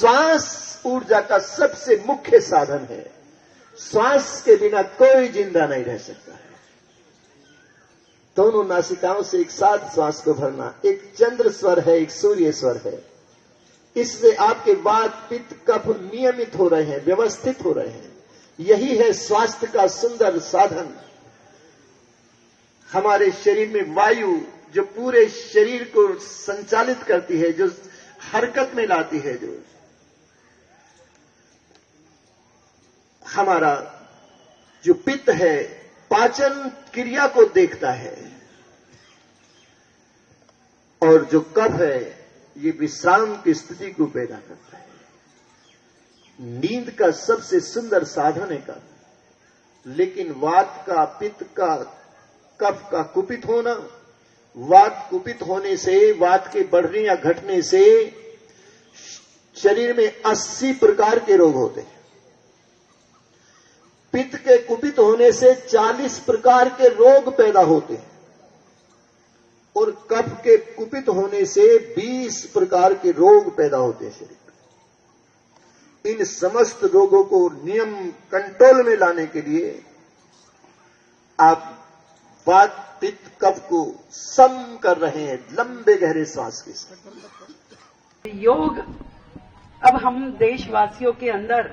श्वास ऊर्जा का सबसे मुख्य साधन है। श्वास के बिना कोई जिंदा नहीं रह सकता है। दोनों नासिकाओं से एक साथ श्वास को भरना, एक चंद्र स्वर है, एक सूर्य स्वर है। इससे आपके वात पित्त कफ नियमित हो रहे हैं, व्यवस्थित हो रहे हैं। यही है स्वास्थ्य का सुंदर साधन। हमारे शरीर में वायु जो पूरे शरीर को संचालित करती है, जो हरकत में लाती है, जो हमारा जो पित्त है पाचन क्रिया को देखता है, और जो कफ है ये विश्राम की स्थिति को पैदा करता है। नींद का सबसे सुंदर साधन है कफ। लेकिन वात का, पित्त का, कफ का कुपित होना, वात कुपित होने से, वात के बढ़ने या घटने से शरीर में 80 प्रकार के रोग होते हैं। पित्त के कुपित होने से 40 प्रकार के रोग पैदा होते हैं, और कफ के कुपित होने से 20 प्रकार के रोग पैदा होते हैं शरीर में। इन समस्त रोगों को नियम कंट्रोल में लाने के लिए आप वात पित्त कफ को सम कर रहे हैं लंबे गहरे श्वास के साथ। योग अब हम देशवासियों के अंदर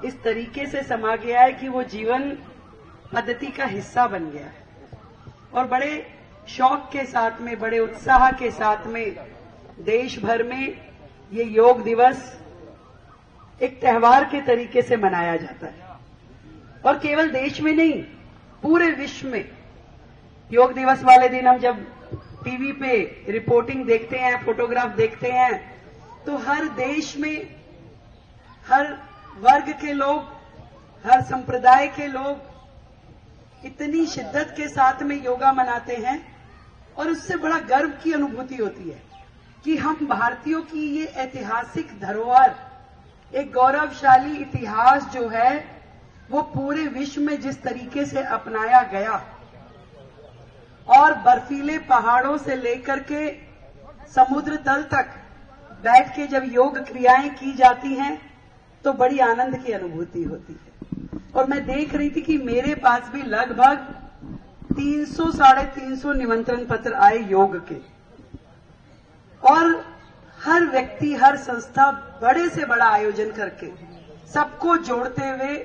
इस तरीके से समा गया है कि वो जीवन पद्धति का हिस्सा बन गया है, और बड़े शौक के साथ में, बड़े उत्साह के साथ में देश भर में ये योग दिवस एक त्योहार के तरीके से मनाया जाता है। और केवल देश में नहीं, पूरे विश्व में योग दिवस वाले दिन हम जब टीवी पे रिपोर्टिंग देखते हैं, फोटोग्राफ देखते हैं, तो हर देश में हर वर्ग के लोग, हर संप्रदाय के लोग इतनी शिद्दत के साथ में योगा मनाते हैं, और उससे बड़ा गर्व की अनुभूति होती है कि हम भारतीयों की ये ऐतिहासिक धरोहर, एक गौरवशाली इतिहास जो है, वो पूरे विश्व में जिस तरीके से अपनाया गया, और बर्फीले पहाड़ों से लेकर के समुद्र तल तक बैठ के जब योग क्रियाएं की जाती हैं तो बड़ी आनंद की अनुभूति होती है। और मैं देख रही थी कि मेरे पास भी लगभग 300 साढ़े 300 निमंत्रण पत्र आए योग के, और हर व्यक्ति, हर संस्था बड़े से बड़ा आयोजन करके सबको जोड़ते हुए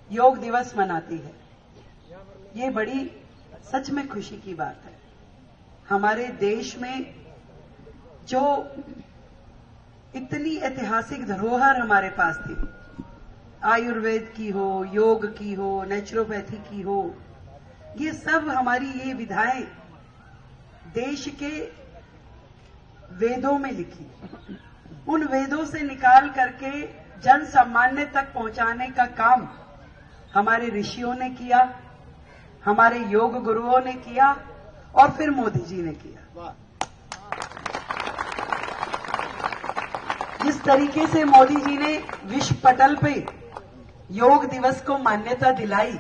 योग दिवस मनाती है। ये बड़ी सच में खुशी की बात है। हमारे देश में जो इतनी ऐतिहासिक धरोहर हमारे पास थी, आयुर्वेद की हो, योग की हो, नेचुरोपैथी की हो, ये सब हमारी ये विधाएं देश के वेदों में लिखी, उन वेदों से निकाल करके जन सामान्य तक पहुंचाने का काम हमारे ऋषियों ने किया, हमारे योग गुरुओं ने किया, और फिर मोदी जी ने किया। जिस तरीके से मोदी जी ने विश्व पटल पे योग दिवस को मान्यता दिलाई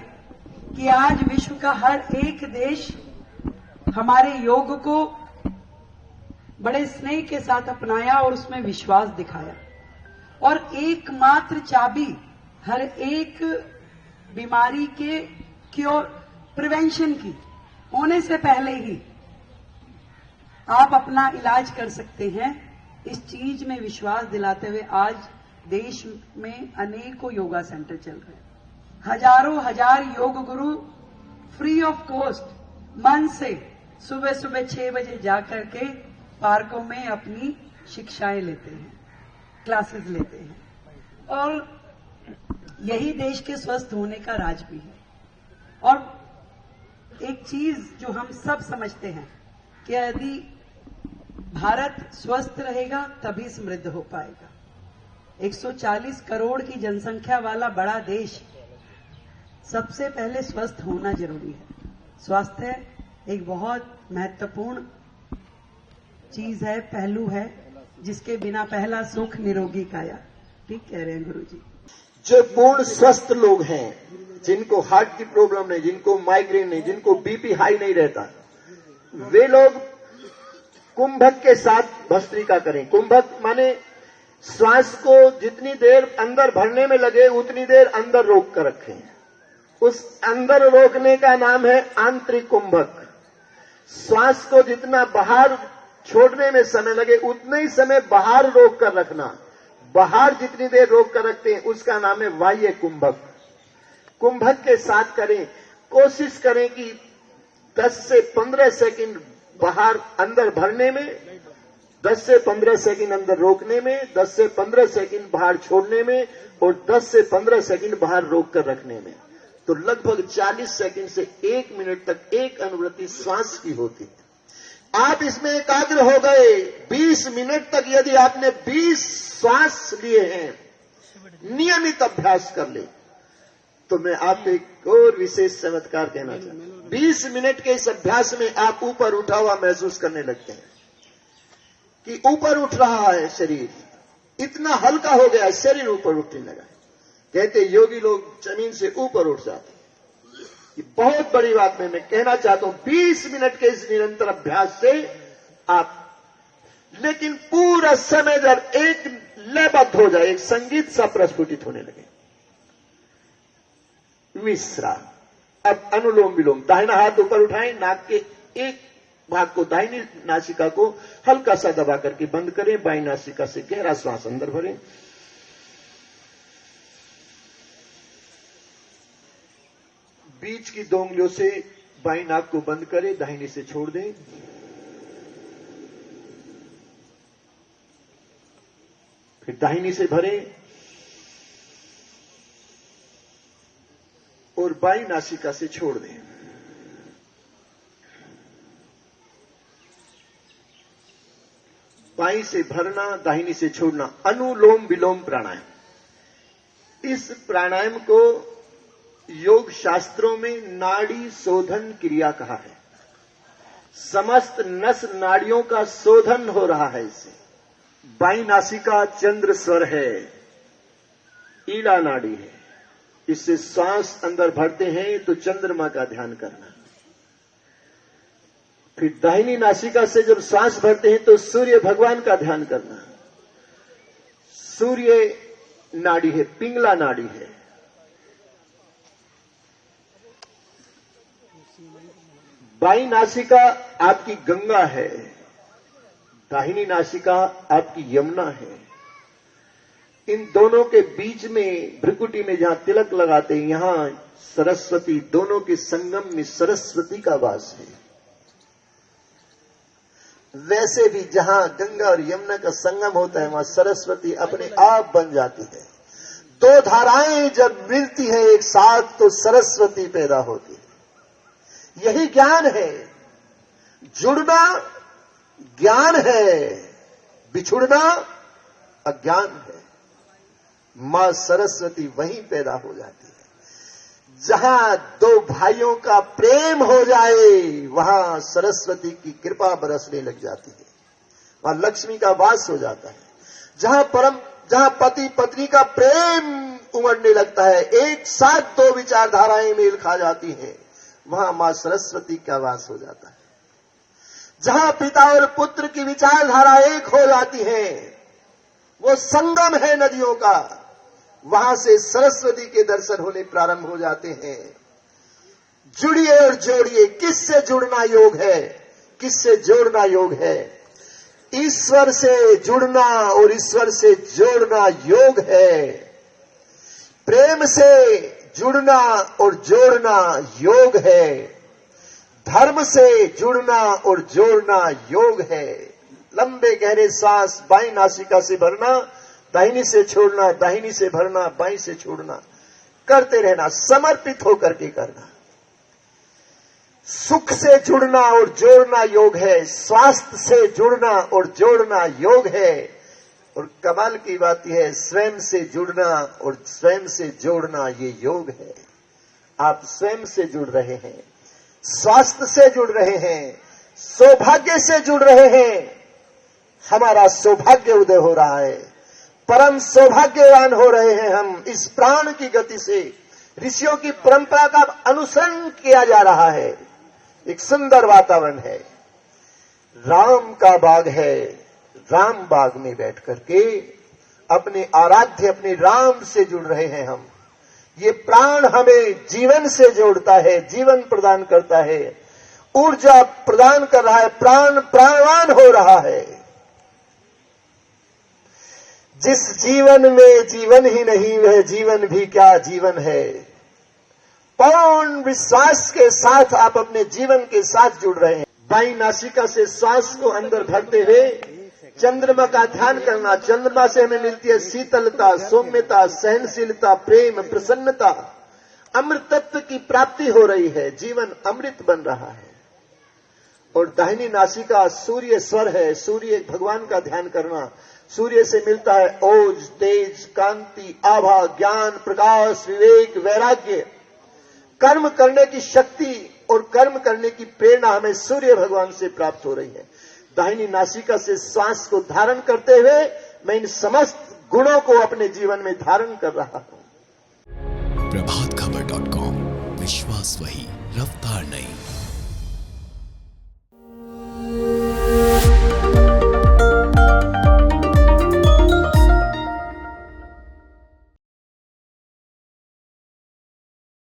कि आज विश्व का हर एक देश हमारे योग को बड़े स्नेह के साथ अपनाया और उसमें विश्वास दिखाया, और एकमात्र चाबी हर एक बीमारी के क्योर, प्रिवेंशन की होने से पहले ही आप अपना इलाज कर सकते हैं, इस चीज में विश्वास दिलाते हुए आज देश में अनेकों योगा सेंटर चल रहे हैं। हजारों हजार yoga guru free of cost मन से सुबह सुबह 6 बजे जाकर के पार्कों में अपनी शिक्षाएं लेते हैं, क्लासेस लेते हैं, और यही देश के स्वस्थ होने का राज भी है। और एक चीज जो हम सब समझते हैं कि यदि भारत स्वस्थ रहेगा तभी समृद्ध हो पाएगा। 140 करोड़ की जनसंख्या वाला बड़ा देश, सबसे पहले स्वस्थ होना जरूरी है। स्वास्थ्य एक बहुत महत्वपूर्ण चीज है, पहलू है, जिसके बिना पहला सुख निरोगी काया। ठीक कह रहे हैं गुरुजी। जो पूर्ण स्वस्थ लोग हैं, जिनको हार्ट की प्रॉब्लम नहीं, जिनको माइग्रेन नहीं, जिनको बीपी हाई नहीं रहता, वे लोग कुंभक के साथ भस्त्रिका करें। कुंभक माने श्वास को जितनी देर अंदर भरने में लगे उतनी देर अंदर रोक कर रखें। उस अंदर रोकने का नाम है आंतरिक कुंभक। श्वास को जितना बाहर छोड़ने में समय लगे उतने ही समय बाहर रोक कर रखना। बाहर जितनी देर रोक कर रखते हैं उसका नाम है बाह्य कुंभक। कुंभक के साथ करें, कोशिश करें कि 10 से 15 सेकंड बाहर अंदर भरने में, 10 से 15 सेकंड अंदर रोकने में, 10 से 15 सेकंड बाहर छोड़ने में और 10 से 15 सेकंड बाहर रोक कर रखने में। तो लगभग 40 सेकंड से 1 मिनट तक एक अनुवृत्ति श्वास की होती है। आप इसमें एकाग्र हो गए। 20 मिनट तक यदि आपने 20 श्वास लिए हैं, नियमित अभ्यास कर ले, तो मैं आपको एक और विशेष चमत्कार कहना चाहता हूं। 20 मिनट के इस अभ्यास में आप ऊपर उठा हुआ महसूस करने लगते हैं कि ऊपर उठ रहा है शरीर, इतना हल्का हो गया शरीर ऊपर उठने लगा। कहते योगी लोग जमीन से ऊपर उठ जाते। ये बहुत बड़ी बात मैं कहना चाहता हूं। 20 मिनट के इस निरंतर अभ्यास से आप, लेकिन पूरा समय जब एक लयबद्ध हो जाए, एक संगीत सा प्रस्फुटित होने लगे, विश्राम। अब अनुलोम विलोम, दाहिना हाथ ऊपर उठाएं, नाक के एक भाग को, दाहिनी नासिका को हल्का सा दबा करके बंद करें, बाई नासिका से गहरा श्वास अंदर भरें। बीच की 2 उंगलियों से बाई नाक को बंद करें, दाहिनी से छोड़ दें। फिर दाहिनी से भरें और बाई नासिका से छोड़ दें। बाई से भरना, दाहिनी से छोड़ना, अनुलोम विलोम प्राणायाम। इस प्राणायाम को योग शास्त्रों में नाड़ी शोधन क्रिया कहा है। समस्त नस नाड़ियों का शोधन हो रहा है इससे। बाई नासिका चंद्र स्वर है, ईला नाड़ी है। इससे श्वास अंदर भरते हैं तो चंद्रमा का ध्यान करना। फिर दाहिनी नासिका से जब श्वास भरते हैं तो सूर्य भगवान का ध्यान करना। सूर्य नाड़ी है, पिंगला नाड़ी है। बाई नासिका आपकी गंगा है, दाहिनी नासिका आपकी यमुना है। इन दोनों के बीच में भ्रुकुटी में जहां तिलक लगाते हैं, यहां सरस्वती, दोनों के संगम में सरस्वती का वास है। वैसे भी जहां गंगा और यमुना का संगम होता है वहां सरस्वती अपने आप बन जाती है। 2 धाराएं जब मिलती है एक साथ तो सरस्वती पैदा होती है। यही ज्ञान है। जुड़ना ज्ञान है, बिछुड़ना अज्ञान है। मां सरस्वती वहीं पैदा हो जाती है। जहां 2 भाइयों का प्रेम हो जाए वहां सरस्वती की कृपा बरसने लग जाती है, वहां लक्ष्मी का वास हो जाता है। जहां पति पत्नी का प्रेम उमड़ने लगता है, एक साथ 2 विचारधाराएं मेल खा जाती हैं, वहां मां सरस्वती का वास हो जाता है। जहां पिता और पुत्र की विचारधारा एक हो जाती है, वो संगम है नदियों का, वहां से सरस्वती के दर्शन होने प्रारंभ हो जाते हैं। जुड़िए और जोड़िए। किससे जुड़ना योग है, किससे जोड़ना योग है? ईश्वर से जुड़ना और ईश्वर से जोड़ना योग है। प्रेम से जुड़ना और जोड़ना योग है। धर्म से जुड़ना और जोड़ना योग है। लंबे गहरे सांस बाई नासिका से भरना, दाहिनी से छोड़ना, दाहिनी से भरना, बाई से छोड़ना, करते रहना, समर्पित होकर के करना। सुख से जुड़ना और जोड़ना योग है, स्वास्थ्य से जुड़ना और जोड़ना योग है। और कमाल की बात यह है, स्वयं से जुड़ना और स्वयं से जोड़ना ये योग है। आप स्वयं से जुड़ रहे हैं, स्वास्थ्य से जुड़ रहे हैं, सौभाग्य से जुड़ रहे हैं। हमारा सौभाग्य उदय हो रहा है, परम सौभाग्यवान हो रहे हैं हम। इस प्राण की गति से ऋषियों की परंपरा का अनुसरण किया जा रहा है। एक सुंदर वातावरण है, राम का बाग है। राम बाग में बैठ करके अपने आराध्य अपने राम से जुड़ रहे हैं हम। ये प्राण हमें जीवन से जोड़ता है, जीवन प्रदान करता है, ऊर्जा प्रदान कर रहा है, प्राण प्राणवान हो रहा है। जिस जीवन में जीवन ही नहीं, वह जीवन भी क्या जीवन है। पूर्ण विश्वास के साथ आप अपने जीवन के साथ जुड़ रहे हैं। बाईं नासिका से श्वास को अंदर भरते हुए चंद्रमा का ध्यान करना। चंद्रमा से हमें मिलती है शीतलता, सौम्यता, सहनशीलता, प्रेम, प्रसन्नता। अमृत तत्व की प्राप्ति हो रही है, जीवन अमृत बन रहा है। और दाहिनी नासिका सूर्य स्वर है, सूर्य भगवान का ध्यान करना। सूर्य से मिलता है ओज, तेज, कांति, आभा, ज्ञान, प्रकाश, विवेक, वैराग्य, कर्म करने की शक्ति और कर्म करने की प्रेरणा हमें सूर्य भगवान से प्राप्त हो रही है। दाहिनी नासिका से श्वास को धारण करते हुए मैं इन समस्त गुणों को अपने जीवन में धारण कर रहा हूं। प्रभातखबर.com, विश्वास वही, रफ्तार नहीं।